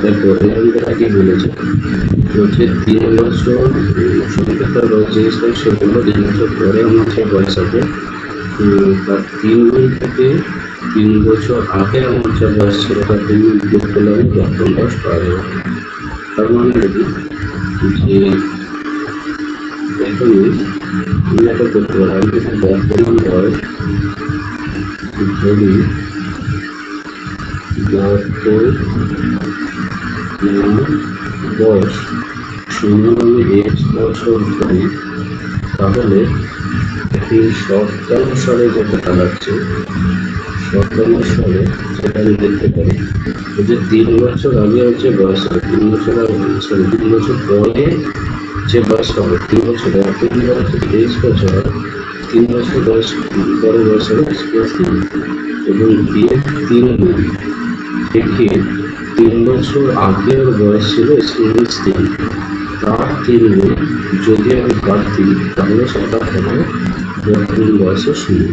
দেখো এখানটা কি বলেছে, বলছে 3 বছর সঙ্গীতার বয়স জিজ্ঞেস করে, সে বললো 3 বছর পরে আমার যে বয়স হবে তার 3 গুণ থেকে 3 বছর আগে আমার যা বয়স ছিল তার 3 গুণ যোগ করলে আমি বর্তমান বয়স পাওয়া যাবে। তার মানে যদি যে এখানে আমি একটা করতে পারি, আমি যদি বর্তমান বয়স ধরি বয়স সমান আমি এক্স বছর ধরি, তাহলে এই শর্তানুসারে যেটা দাঁড়াচ্ছে, শর্তানুসারে সেটা আমি দেখতে পারি যে 3 বছর আগে হচ্ছে বয়স হবে, 3 বছর সরি 3 বছর পরে যে বয়স হবে, 3 বছর 3 বছর 23 বছর, 3 বছর বয়স পরে বয়স হবে এবং বিয়ের 3 গুণ থেকে 3 বছর আগের বয়স ছিল 19 তার 3 গুণ যদি আমি বাদ দিই তাহলে সেটা হবে বর্তমান বয়সের সমান।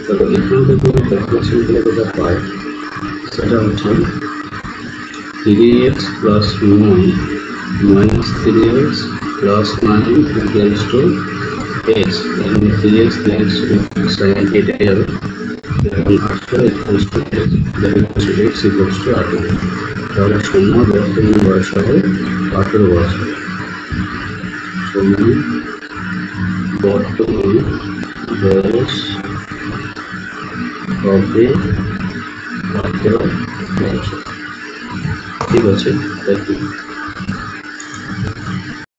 তবে এখান থেকে আমি ক্যালকুলেশন করে যেটা পাই সেটা হচ্ছে 3x plus 9 minus 3x plus 9 equals to x, এবং 3x প্লাস 7 এটাই হবে, এবং আসলে equals to x, that equals to x equals to 18। তাহলে সমান বর্তমান বয়স হবে 18 বছর। সমান বর্তমান বয়স হবে 18 বছর। ঠিক আছে, থ্যাংক ইউ।